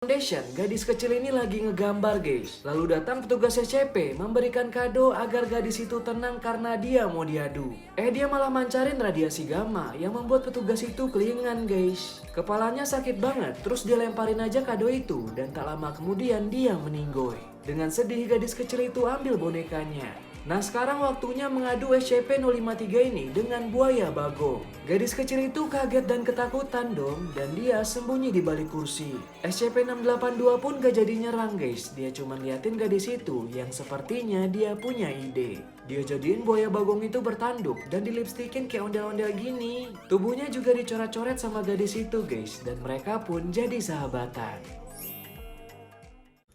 Foundation, gadis kecil ini lagi ngegambar guys. Lalu datang petugas SCP memberikan kado agar gadis itu tenang karena dia mau diadu. Dia malah mancarin radiasi gamma yang membuat petugas itu kelingan guys. Kepalanya sakit banget, terus dia lemparin aja kado itu dan tak lama kemudian dia meninggoy. Dengan sedih gadis kecil itu ambil bonekanya. Nah sekarang waktunya mengadu SCP-053 ini dengan buaya bagong. Gadis kecil itu kaget dan ketakutan dong, dan dia sembunyi di balik kursi. SCP-682 pun gak jadi nyerang guys, dia cuma liatin gadis itu yang sepertinya dia punya ide. Dia jadiin buaya bagong itu bertanduk dan dilipstikin kayak ondel-ondel gini. Tubuhnya juga dicoret-coret sama gadis itu guys, dan mereka pun jadi sahabatan.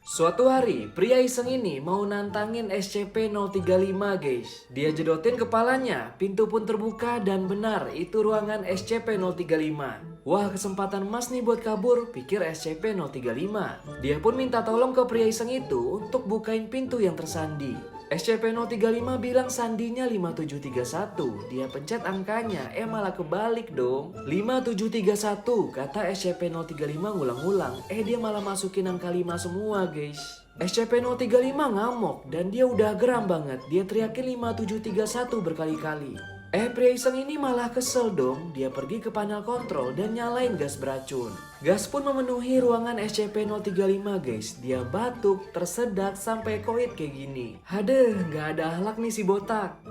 Suatu hari, pria iseng ini mau nantangin SCP-035 guys. Dia jedotin kepalanya, pintu pun terbuka dan benar itu ruangan SCP-035. Wah, kesempatan emas nih buat kabur, pikir SCP-035. Dia pun minta tolong ke pria iseng itu untuk bukain pintu yang tersandi. SCP-035 bilang sandinya 5731. Dia pencet angkanya, malah kebalik dong. 5731, kata SCP-035 ngulang-ngulang. Dia malah masukin angka 5 semua guys. SCP-035 ngamuk dan dia udah geram banget. Dia teriakin 5731 berkali-kali. Pria iseng ini malah kesel dong. Dia pergi ke panel kontrol dan nyalain gas beracun. Gas pun memenuhi ruangan SCP-035 guys. Dia batuk, tersedak, sampai koit kayak gini. Hadeh, gak ada akhlak nih si botak.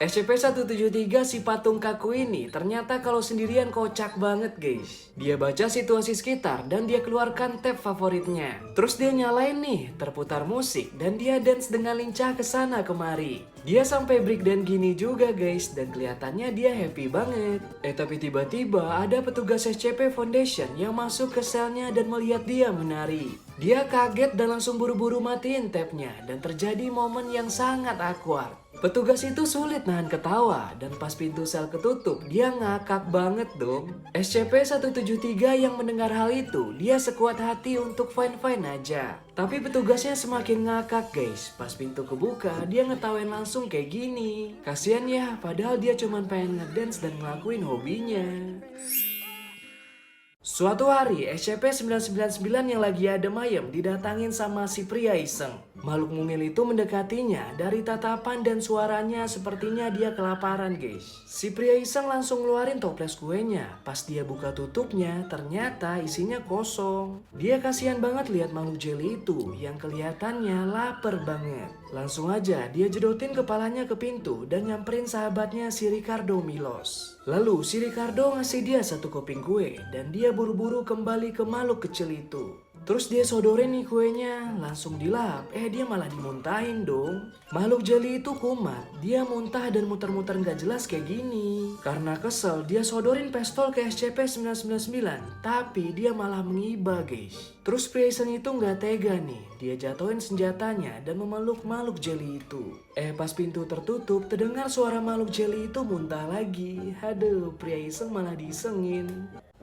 SCP-173 si patung kaku ini ternyata kalau sendirian kocak banget guys. Dia baca situasi sekitar dan dia keluarkan tab favoritnya. Terus dia nyalain nih, terputar musik dan dia dance dengan lincah ke sana kemari. Dia sampai breakdance gini juga guys dan kelihatannya dia happy banget. Tapi tiba-tiba ada petugas SCP Foundation yang masuk ke selnya dan melihat dia menari. Dia kaget dan langsung buru-buru matiin tabnya dan terjadi momen yang sangat awkward. Petugas itu sulit nahan ketawa dan pas pintu sel ketutup dia ngakak banget dong. SCP-173 yang mendengar hal itu dia sekuat hati untuk fine-fine aja. Tapi petugasnya semakin ngakak guys. Pas pintu kebuka dia ngetawain langsung kayak gini. Kasian ya, padahal dia cuma pengen ngedance dan ngelakuin hobinya. Suatu hari, SCP-999 yang lagi adem ayem didatangin sama si pria iseng. Makhluk mungil itu mendekatinya, dari tatapan dan suaranya sepertinya dia kelaparan guys. Si pria iseng langsung ngeluarin toples kuenya. Pas dia buka tutupnya, ternyata isinya kosong. Dia kasihan banget lihat makhluk jelly itu yang kelihatannya lapar banget. Langsung aja dia jedotin kepalanya ke pintu dan nyamperin sahabatnya si Ricardo Milos. Lalu si Ricardo ngasih dia satu keping kue dan dia buru-buru kembali ke makhluk kecil itu. Terus dia sodorin nih kuenya, langsung dilap, dia malah dimuntahin dong. Makhluk jeli itu kumat, dia muntah dan muter-muter gak jelas kayak gini. Karena kesel, dia sodorin pistol ke SCP-999, tapi dia malah mengiba guys. Terus pria iseng itu gak tega nih, dia jatuhin senjatanya dan memeluk makhluk jeli itu. Pas pintu tertutup, terdengar suara makhluk jeli itu muntah lagi. Aduh, pria iseng malah disengin.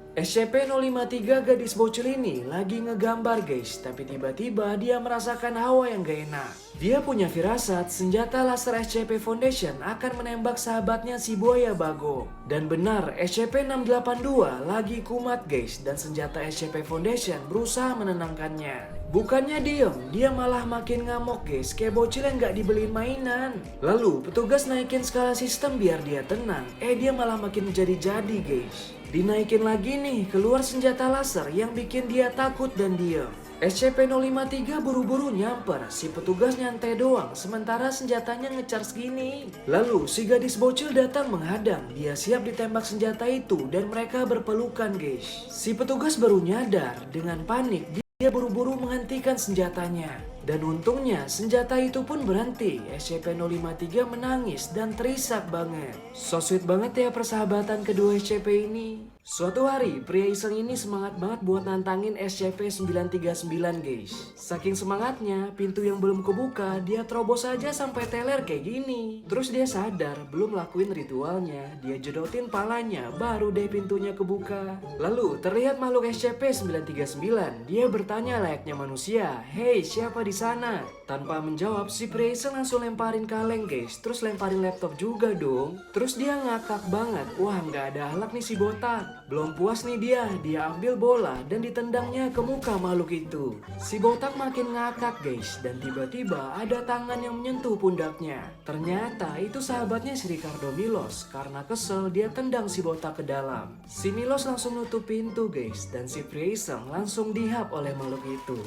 SCP-053 gadis bocil ini lagi ngegambar guys, tapi tiba-tiba dia merasakan hawa yang gak enak. Dia punya firasat senjata laser SCP Foundation akan menembak sahabatnya si buaya bagong. Dan benar, SCP-682 lagi kumat guys dan senjata SCP Foundation berusaha menenangkannya. Bukannya diem, dia malah makin ngamuk guys, kayak bocil yang gak dibeliin mainan. Lalu petugas naikin skala sistem biar dia tenang, dia malah makin jadi-jadi guys. Dinaikin lagi nih, keluar senjata laser yang bikin dia takut dan diam. SCP-053 buru-buru nyamper, si petugas nyantai doang sementara senjatanya ngecharge gini. Lalu si gadis bocil datang menghadang, dia siap ditembak senjata itu dan mereka berpelukan guys. Si petugas baru nyadar, dengan panik dia buru-buru menghentikan senjatanya. Dan untungnya senjata itu pun berhenti. SCP-053 menangis dan terisak banget. So sweet banget ya persahabatan kedua SCP ini. Suatu hari, pria iseng ini semangat banget buat nantangin SCP-939 guys. Saking semangatnya, pintu yang belum kebuka, dia terobos aja sampai teler kayak gini. Terus dia sadar, belum lakuin ritualnya, dia jedotin palanya, baru deh pintunya kebuka. Lalu, terlihat makhluk SCP-939, dia bertanya layaknya manusia, "Hey, siapa di sana?" Tanpa menjawab, si pria iseng langsung lemparin kaleng guys, terus lemparin laptop juga dong. Terus dia ngakak banget, wah nggak ada akhlak nih si botak. Belum puas nih dia ambil bola dan ditendangnya ke muka makhluk itu. Si botak makin ngakak guys, dan tiba-tiba ada tangan yang menyentuh pundaknya. Ternyata itu sahabatnya si Ricardo Milos. Karena kesel dia tendang si botak ke dalam. Si Milos langsung nutup pintu guys, dan si pria iseng langsung dihap oleh makhluk itu.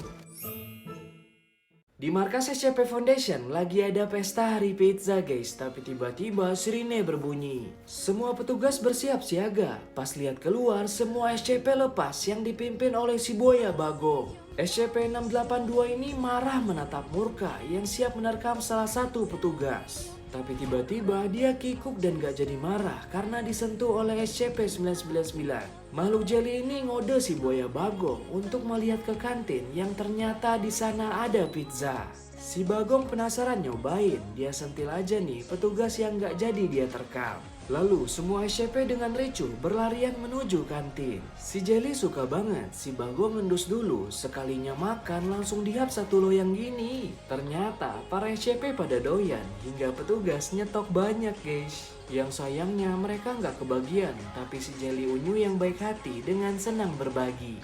Di markas SCP Foundation lagi ada pesta hari pizza guys, tapi tiba-tiba sirine berbunyi. Semua petugas bersiap siaga. Pas lihat keluar, semua SCP lepas yang dipimpin oleh si buaya Bagong. SCP-682 ini marah menatap Murka yang siap menerkam salah satu petugas. Tapi tiba-tiba dia kikuk dan gak jadi marah karena disentuh oleh SCP-999. Makhluk jeli ini ngode si buaya Bagong untuk melihat ke kantin yang ternyata di sana ada pizza. Si Bagong penasaran nyobain, dia sentil aja nih petugas yang gak jadi dia terkam. Lalu semua SCP dengan ricuh berlarian menuju kantin. Si Jelly suka banget, si Bagong ngendus dulu, sekalinya makan langsung dihap satu loyang gini. Ternyata para SCP pada doyan, hingga petugas nyetok banyak guys. Yang sayangnya mereka nggak kebagian, tapi si Jelly Unyu yang baik hati dengan senang berbagi.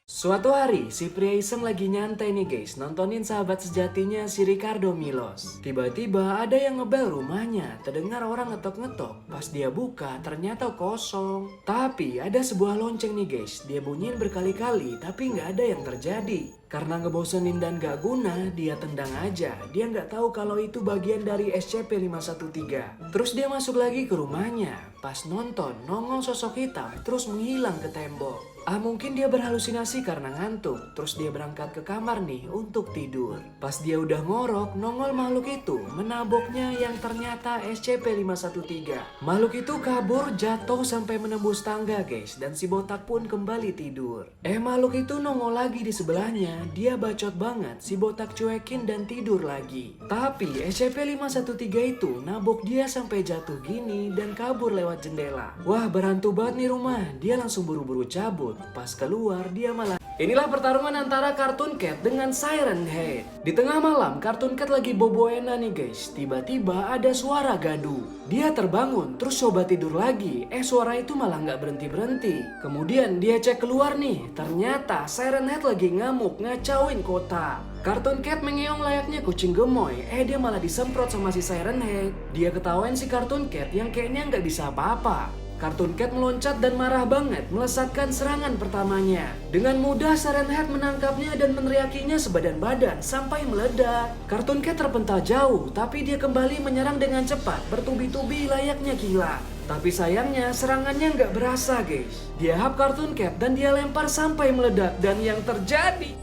Suatu hari, si pria iseng lagi nyantai nih guys, nontonin sahabat sejatinya si Ricardo Milos. Tiba-tiba ada yang ngebel rumahnya, terdengar orang ngetok-ngetok. Pas dia buka, ternyata kosong. Tapi ada sebuah lonceng nih guys, dia bunyiin berkali-kali tapi nggak ada yang terjadi. Karena ngebosenin dan gak guna, dia tendang aja. Dia nggak tahu kalau itu bagian dari SCP-513. Terus dia masuk lagi ke rumahnya. Pas nonton, nongol sosok hitam terus menghilang ke tembok. Mungkin dia berhalusinasi karena ngantuk. Terus dia berangkat ke kamar nih untuk tidur. Pas dia udah ngorok, nongol makhluk itu menaboknya yang ternyata SCP-513. Makhluk itu kabur, jatuh sampai menembus tangga guys. Dan si botak pun kembali tidur. Makhluk itu nongol lagi di sebelahnya. Dia bacot banget, si botak cuekin dan tidur lagi. Tapi SCP-513 itu nabok dia sampai jatuh gini dan kabur lewat jendela. Wah, berhantu banget nih rumah. Dia langsung buru-buru cabut. Pas keluar dia malah... Inilah pertarungan antara Cartoon Cat dengan Siren Head. Di tengah malam, Cartoon Cat lagi boboena nih guys. Tiba-tiba ada suara gaduh. Dia terbangun, terus coba tidur lagi. Suara itu malah nggak berhenti-berhenti. Kemudian dia cek keluar nih. Ternyata Siren Head lagi ngamuk, ngacauin kota. Cartoon Cat mengeong layaknya kucing gemoy. Dia malah disemprot sama si Siren Head. Dia ketawain si Cartoon Cat yang kayaknya nggak bisa apa-apa. Cartoon Cat meloncat dan marah banget melesatkan serangan pertamanya. Dengan mudah Siren Head menangkapnya dan meneriakinya sebadan badan sampai meledak. Cartoon Cat terpental jauh, tapi dia kembali menyerang dengan cepat, bertubi-tubi layaknya kilat. Tapi sayangnya serangannya nggak berasa guys. Dia hap Cartoon Cat dan dia lempar sampai meledak, dan yang terjadi...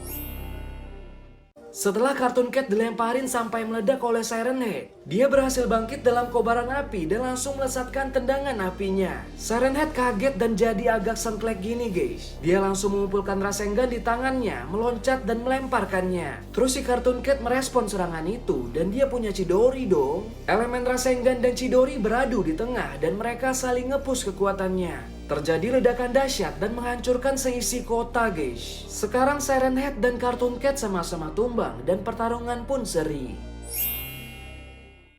Setelah Cartoon Cat dilemparin sampai meledak oleh Siren Head, dia berhasil bangkit dalam kobaran api dan langsung melesatkan tendangan apinya. Siren Head kaget dan jadi agak sengklek gini guys. Dia langsung mengumpulkan Rasengan di tangannya, meloncat dan melemparkannya. Terus si Cartoon Cat merespon serangan itu dan dia punya Chidori dong. Elemen Rasengan dan Chidori beradu di tengah dan mereka saling nge-push kekuatannya. Terjadi ledakan dahsyat dan menghancurkan seisi kota guys. Sekarang Siren Head dan Cartoon Cat sama-sama tumbang dan pertarungan pun seri.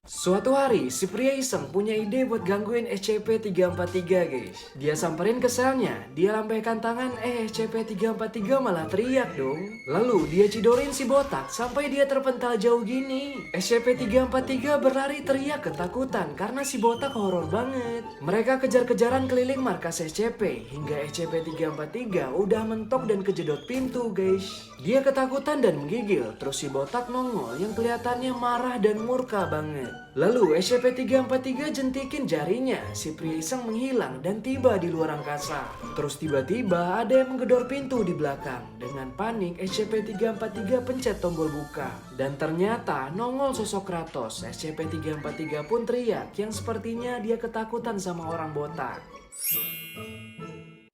Suatu hari, si pria iseng punya ide buat gangguin SCP-343 guys. Dia samperin ke selnya, dia lambaikan tangan, SCP-343 malah teriak dong. Lalu dia cidorin si botak sampai dia terpental jauh gini. SCP-343 berlari teriak ketakutan karena si botak horor banget. Mereka kejar-kejaran keliling markas SCP hingga SCP-343 udah mentok dan kejedot pintu guys. Dia ketakutan dan menggigil, terus si botak nongol yang kelihatannya marah dan murka banget. Lalu SCP-343 jentikin jarinya, si pria iseng menghilang dan tiba di luar angkasa. Terus tiba-tiba ada yang menggedor pintu di belakang. Dengan panik SCP-343 pencet tombol buka. Dan ternyata nongol sosok Kratos. SCP-343 pun teriak yang sepertinya dia ketakutan sama orang botak.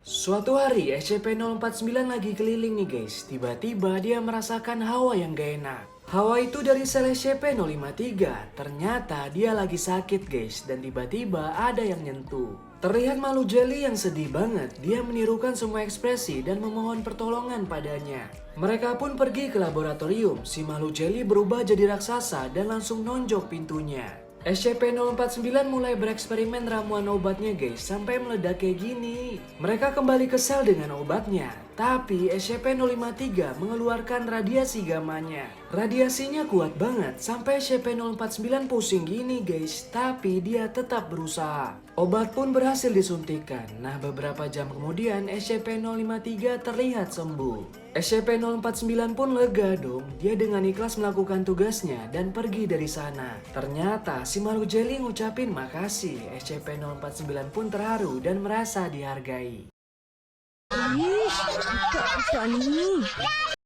Suatu hari SCP-049 lagi keliling nih guys. Tiba-tiba dia merasakan hawa yang gak enak. Hawa itu dari sel SCP-053. Ternyata dia lagi sakit guys. Dan tiba-tiba ada yang nyentuh. Terlihat makhluk jeli yang sedih banget. Dia menirukan semua ekspresi dan memohon pertolongan padanya. Mereka pun pergi ke laboratorium. Si makhluk jeli berubah jadi raksasa dan langsung nonjok pintunya. SCP-049 mulai bereksperimen ramuan obatnya guys, sampai meledak kayak gini. Mereka kembali ke sel dengan obatnya, tapi SCP-053 mengeluarkan radiasi gamanya. Radiasinya kuat banget, sampai SCP-049 pusing gini guys, tapi dia tetap berusaha. Obat pun berhasil disuntikan. Nah, beberapa jam kemudian SCP-053 terlihat sembuh. SCP-049 pun lega dong, dia dengan ikhlas melakukan tugasnya dan pergi dari sana. Ternyata si makhluk jelly ngucapin makasih. SCP-049 pun terharu dan merasa dihargai. Ih, suka ni.